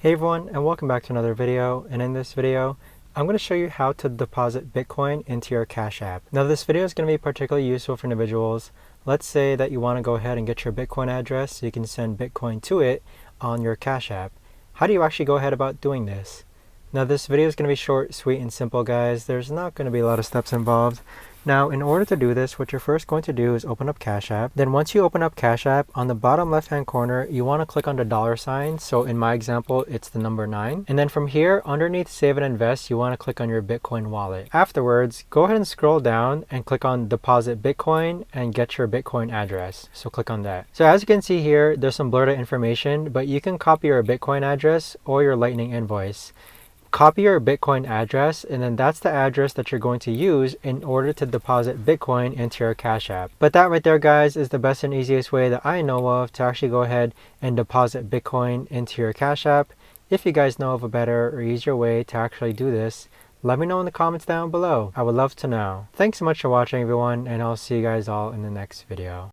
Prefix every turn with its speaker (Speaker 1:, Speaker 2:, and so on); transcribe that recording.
Speaker 1: Hey everyone, and welcome back to another video. And in this video, I'm going to show you how to deposit Bitcoin into your Cash App. Now this video is going to be particularly useful for individuals. Let's say that you want to go ahead and get your Bitcoin address so you can send Bitcoin to it on your Cash App. How do you actually go ahead about doing this? Now this video is going to be short, sweet, and simple, guys. There's not going to be a lot of steps involved. Now, in order to do this, what you're first going to do is open up Cash App. Then once you open up Cash App, on the bottom left-hand corner, you want to click on the $sign. So in my example, it's the number 9. And then from here, underneath Save and Invest, you want to click on your Bitcoin wallet. Afterwards, go ahead and scroll down and click on Deposit Bitcoin and get your Bitcoin address. So click on that. So as you can see here, there's some blurred information, but you can copy your Bitcoin address or your Lightning invoice. Copy your Bitcoin address, and then that's the address that you're going to use in order to deposit Bitcoin into your Cash App. But that right there, guys, is the best and easiest way that I know of to actually go ahead and deposit Bitcoin into your Cash App. If you guys know of a better or easier way to actually do this, let me know in the comments down below. I would love to know. Thanks so much for watching, everyone, and I'll see you guys all in the next video.